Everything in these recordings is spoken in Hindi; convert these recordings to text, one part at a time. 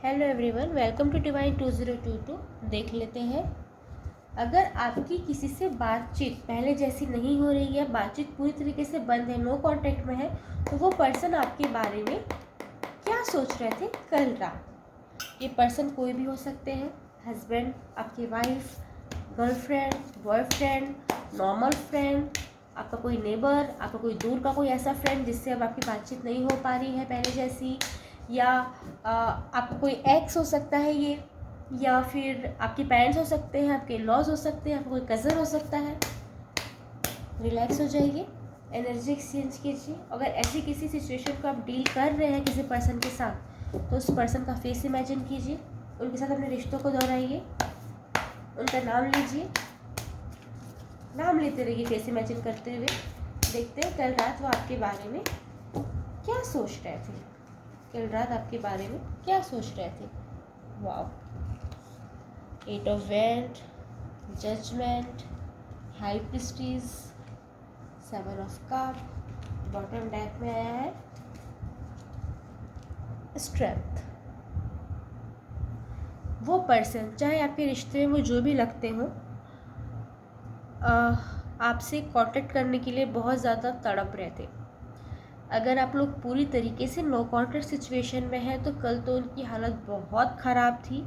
Hello everyone, welcome to divine 2022। देख लेते हैं, अगर आपकी किसी से बातचीत पहले जैसी नहीं हो रही है, बातचीत पूरी तरीके से बंद है, नो कांटेक्ट में है, तो वो पर्सन आपके बारे में क्या सोच रहे थे कल रात। ये पर्सन कोई भी हो सकते हैं, हस्बैंड, आपकी wife, girlfriend, boyfriend, normal friend, आपका कोई नेबर, आपका कोई दूर का कोई ऐसा फ्रेंड जिससे अब आपकी बातचीत नहीं हो पा रही है पहले जैसी, या आपका कोई एक्स हो सकता है ये, या फिर आपके पेरेंट्स हो सकते हैं, आपके लॉज हो सकते हैं, आपका कोई कज़न हो सकता है। रिलैक्स हो जाइए, एनर्जी एक्सचेंज कीजिए। अगर ऐसी किसी सिचुएशन को आप डील कर रहे हैं किसी पर्सन के साथ, तो उस पर्सन का फेस इमेजिन कीजिए, उनके साथ अपने रिश्तों को दोहराइए, उनका नाम लीजिए, नाम लेते रहिए फेस इमेजिन करते हुए। देखते हैं कल रात वो आपके बारे में क्या सोच रहे थे, कल रात आपके बारे में क्या सोच रहे थे। Wow, 8 of wand, judgment, high prestige, 7 of cup, bottom deck में आया है स्ट्रेंथ। वो पर्सन, चाहे आपके रिश्ते में वो जो भी लगते हों, आपसे कांटेक्ट करने के लिए बहुत ज़्यादा तड़प रहे थे। अगर आप लोग पूरी तरीके से नो कांटेक्ट सिचुएशन में हैं, तो कल तो उनकी हालत बहुत ख़राब थी।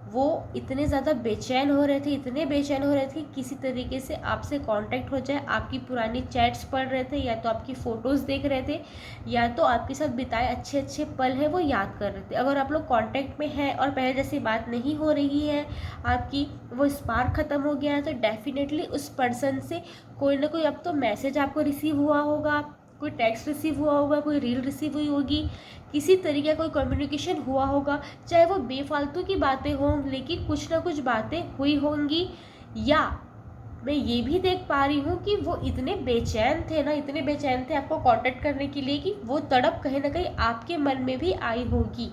वो इतने ज़्यादा बेचैन हो रहे थे, इतने बेचैन हो रहे थे कि किसी तरीके से आपसे कांटेक्ट हो जाए। आपकी पुरानी चैट्स पढ़ रहे थे, या तो आपकी फ़ोटोज़ देख रहे थे, या तो आपके साथ बिताए अच्छे अच्छे पल हैं वो याद कर रहे थे। अगर आप लोग कांटेक्ट में हैं और पहले जैसी बात नहीं हो रही है आपकी, वो स्पार्क ख़त्म हो गया है, तो डेफिनेटली उस पर्सन से कोई ना कोई अब तो मैसेज आपको रिसीव हुआ होगा, कोई टेक्स्ट रिसीव हुआ होगा, कोई रील रिसीव हुई होगी, किसी तरीके का कोई कम्युनिकेशन हुआ होगा। चाहे वो बेफालतू की बातें हों, लेकिन कुछ ना कुछ बातें हुई होंगी। या मैं ये भी देख पा रही हूँ कि वो इतने बेचैन थे ना, इतने बेचैन थे आपको कांटेक्ट करने के लिए, कि वो तड़प कहीं ना कहीं आपके मन में भी आई होगी।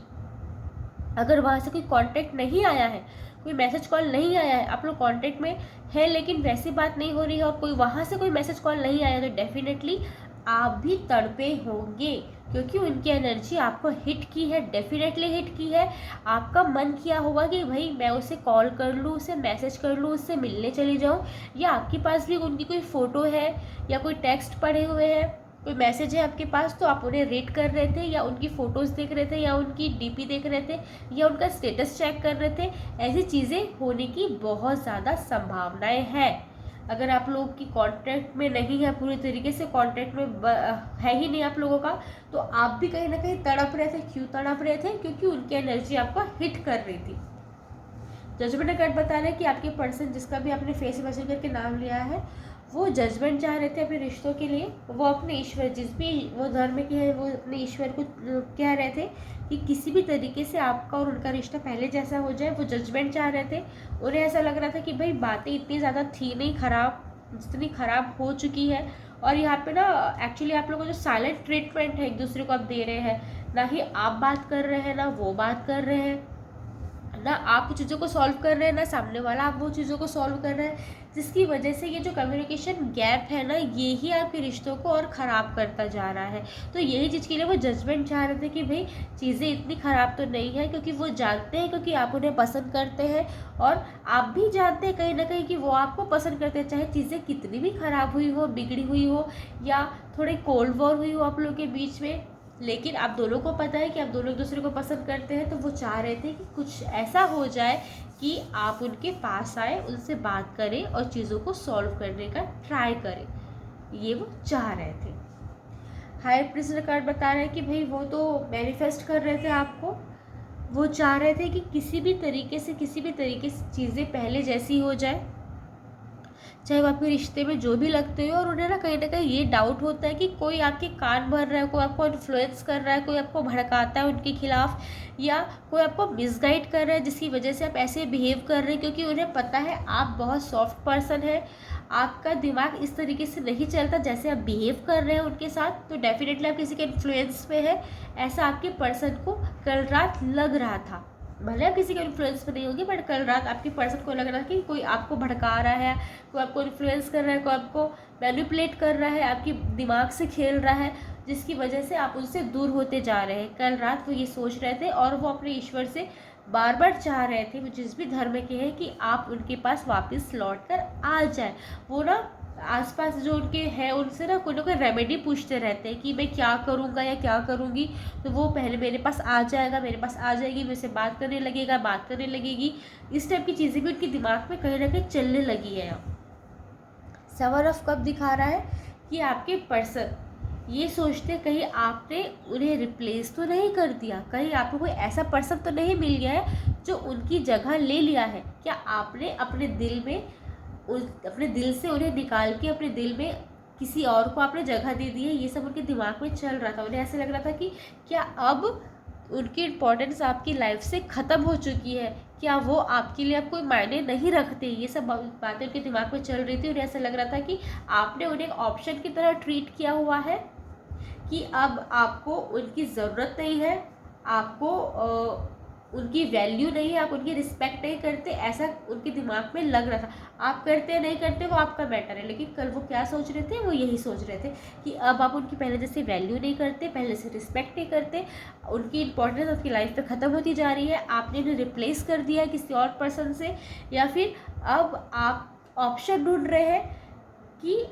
अगर वहाँ से कोई कांटेक्ट नहीं आया है, कोई मैसेज कॉल नहीं आया है, आप लोग कांटेक्ट में है लेकिन वैसी बात नहीं हो रही है, और कोई वहाँ से कोई मैसेज कॉल नहीं आया, तो डेफिनेटली आप भी तड़पे होंगे, क्योंकि उनकी एनर्जी आपको हिट की है, डेफिनेटली हिट की है। आपका मन किया होगा कि भाई मैं उसे कॉल कर लूँ, उसे मैसेज कर लूँ, उससे मिलने चली जाऊँ, या आपके पास भी उनकी कोई फ़ोटो है या कोई टेक्स्ट पड़े हुए हैं, कोई मैसेज है आपके पास, तो आप उन्हें रीड कर रहे थे, या उनकी फ़ोटोज़ देख रहे थे, या उनकी डीपी देख रहे थे, या उनका स्टेटस चेक कर रहे थे। ऐसी चीज़ें होने की बहुत ज़्यादा संभावनाएं हैं। अगर आप लोग की कांटेक्ट में नहीं है, पूरी तरीके से कांटेक्ट में है ही नहीं आप लोगों का, तो आप भी कहीं ना कहीं तड़प रहे थे। क्यों तड़प रहे थे? क्योंकि उनकी एनर्जी आपको हिट कर रही थी। जजमेंट कार्ड बता रहे हैं कि आपके पर्सन जिसका भी आपने फेस इमेजिन करके नाम लिया है, वो जजमेंट चाह रहे थे अपने रिश्तों के लिए। वो अपने ईश्वर, जिस भी वो धर्म के हैं, वो अपने ईश्वर को कह रहे थे कि किसी भी तरीके से आपका और उनका रिश्ता पहले जैसा हो जाए। वो जजमेंट चाह रहे थे। उन्हें ऐसा लग रहा था कि भाई बातें इतनी ज़्यादा थी नहीं ख़राब, जितनी ख़राब हो चुकी है। और यहाँ पे ना एक्चुअली आप लोगों को जो साइलेंट ट्रीटमेंट है एक दूसरे को आप दे रहे हैं, ना ही आप बात कर रहे हैं, ना वो बात कर रहे हैं, ना आप चीज़ों को सॉल्व कर रहे हैं, ना सामने वाला आप वो चीज़ों को सॉल्व कर रहे हैं, जिसकी वजह से ये जो कम्युनिकेशन गैप है ना, ये ही आपके रिश्तों को और ख़राब करता जा रहा है। तो यही चीज़ के लिए वो जजमेंट चाह रहे थे कि भाई चीज़ें इतनी ख़राब तो नहीं है, क्योंकि वो जानते हैं, क्योंकि आप उन्हें पसंद करते हैं, और आप भी जानते हैं कहीं ना कहीं कि वो आपको पसंद करते हैं। चाहे चीज़ें कितनी भी ख़राब हुई हो, बिगड़ी हुई हो, या थोड़ी कोल्ड वॉर हुई हो आप लोगों के बीच में, लेकिन आप दोनों को पता है कि आप दोनों एक दूसरे को पसंद करते हैं। तो वो चाह रहे थे कि कुछ ऐसा हो जाए कि आप उनके पास आए, उनसे बात करें और चीज़ों को सॉल्व करने का ट्राई करें। ये वो चाह रहे थे। हायर प्रिजनर कार्ड बता रहे हैं कि भाई वो तो मैनिफेस्ट कर रहे थे आपको। वो चाह रहे थे कि किसी भी तरीके से चीज़ें पहले जैसी हो जाए, चाहे वो आपके रिश्ते में जो भी लगते हो। और उन्हें ना कहीं ये डाउट होता है कि कोई आपके कान भर रहा है, कोई आपको इन्फ्लुएंस कर रहा है, कोई आपको भड़काता है उनके खिलाफ, या कोई आपको मिसगाइड कर रहा है, जिसकी वजह से आप ऐसे बिहेव कर रहे हैं। क्योंकि उन्हें पता है आप बहुत सॉफ्ट पर्सन है, आपका दिमाग इस तरीके से नहीं चलता जैसे आप बिहेव कर रहे हैं उनके साथ। तो डेफिनेटली आप किसी के इन्फ्लुएंस में है, ऐसा आपके पर्सन को कल रात लग रहा था। भले आप किसी के इन्फ्लुएंस में नहीं होगी, बट कल रात आपके पर्सन को लग रहा था कि कोई आपको भड़का रहा है, कोई आपको इन्फ्लुएंस कर रहा है, कोई आपको मैनिपुलेट कर रहा है, आपके दिमाग से खेल रहा है। जिसकी वजह से आप उनसे दूर होते जा रहे हैं। कल रात वो ये सोच रहे थे और वो अपने ईश्वर से बार बार चाह रहे थे, वो जिस भी धर्म के हैं, कि आप उनके पास वापस लौट कर आ जाए। वो ना आसपास जो उनके हैं उनसे ना कोई रेमेडी पूछते रहते हैं कि मैं क्या करूँगा या क्या करूँगी, तो वो पहले मेरे पास आ जाएगा, मेरे पास आ जाएगी, मेरे से बात करने लगेगा, बात करने लगेगी। इस टाइप की चीज़ें भी उनके दिमाग में कहीं ना कहीं चलने लगी है। सेवन ऑफ कप दिखा रहा है कि आपके पर्सन ये सोचते कहीं आपने उन्हें रिप्लेस तो नहीं कर दिया, कहीं आपको कोई ऐसा पर्सन तो नहीं मिल गया है जो उनकी जगह ले लिया है। क्या आपने अपने दिल में अपने दिल से उन्हें निकाल के अपने दिल में किसी और को आपने जगह दे दी है? ये सब उनके दिमाग में चल रहा था। उन्हें ऐसा लग रहा था कि क्या अब उनकी इम्पोर्टेंस आपकी लाइफ से ख़त्म हो चुकी है, क्या वो आपके लिए अब कोई मायने नहीं रखते। ये सब बातें उनके दिमाग में चल रही थी। उन्हें ऐसा लग रहा था कि आपने उन्हें एक ऑप्शन की तरह ट्रीट किया हुआ है, कि अब आपको उनकी ज़रूरत नहीं है, आपको उनकी वैल्यू नहीं है, आप उनकी रिस्पेक्ट नहीं करते, ऐसा उनके दिमाग में लग रहा था। आप करते नहीं करते वो आपका मैटर है, लेकिन कल वो क्या सोच रहे थे, वो यही सोच रहे थे कि अब आप उनकी पहले जैसे वैल्यू नहीं करते, पहले से रिस्पेक्ट नहीं करते, उनकी इंपॉर्टेंस आपकी लाइफ में ख़त्म होती जा रही है, आपने उन्हें रिप्लेस कर दिया है किसी और पर्सन से, या फिर अब आप ऑप्शन ढूंढ रहे हैं कि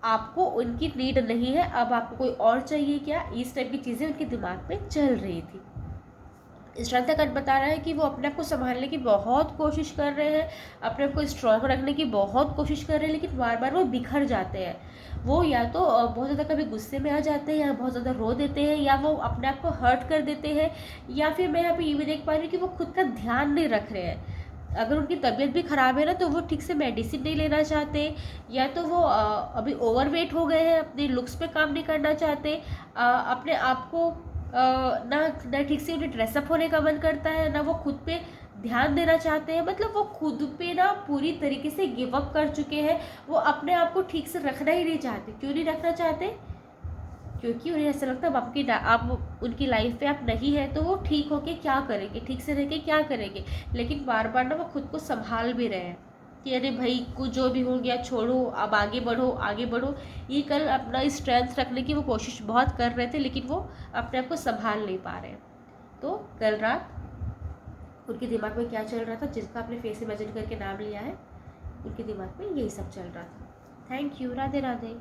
आपको उनकी नीड नहीं है, अब आपको कोई और चाहिए क्या। इस टाइप की चीज़ें उनके दिमाग में चल रही थी। स्ट्रेंथ का कार्ड बता रहा है कि वो अपने आप को संभालने की बहुत कोशिश कर रहे हैं, अपने आप को स्ट्रॉन्ग रखने की बहुत कोशिश कर रहे हैं, लेकिन बार बार वो बिखर जाते हैं। वो या तो बहुत ज़्यादा कभी गुस्से में आ जाते हैं, या बहुत ज़्यादा रो देते हैं, या वो अपने आप को हर्ट कर देते हैं, या फिर मैं यहाँ पे ये भी देख पा रही हूँ कि वो खुद का ध्यान नहीं रख रहे हैं। अगर उनकी तबीयत भी ख़राब है ना, तो वो ठीक से मेडिसिन नहीं लेना चाहते, या तो वो अभी ओवरवेट हो गए हैं, अपने लुक्स पे काम नहीं करना चाहते, अपने आप को ना ठीक से उन्हें ड्रेसअप होने का मन करता है, ना वो खुद पे ध्यान देना चाहते हैं। मतलब वो खुद पे ना पूरी तरीके से गिव अप कर चुके हैं। वो अपने आप को ठीक से रखना ही नहीं चाहते। क्यों नहीं रखना चाहते? क्योंकि उन्हें ऐसा लगता है आप उनकी लाइफ पे आप नहीं है, तो वो ठीक होके क्या करेंगे, ठीक से रह के क्या करेंगे। लेकिन बार बार ना वो खुद को संभाल भी रहे हैं कि अरे भाई कुछ जो भी हो गया छोड़ो, अब आगे बढ़ो आगे बढ़ो। ये कल अपना स्ट्रेंथ रखने की वो कोशिश बहुत कर रहे थे, लेकिन वो अपने आप को संभाल नहीं पा रहे हैं। तो कल रात उनके दिमाग में क्या चल रहा था, जिसका आपने फेस इमेजिन करके नाम लिया है, उनके दिमाग में यही सब चल रहा था। Thank you. राधे राधे।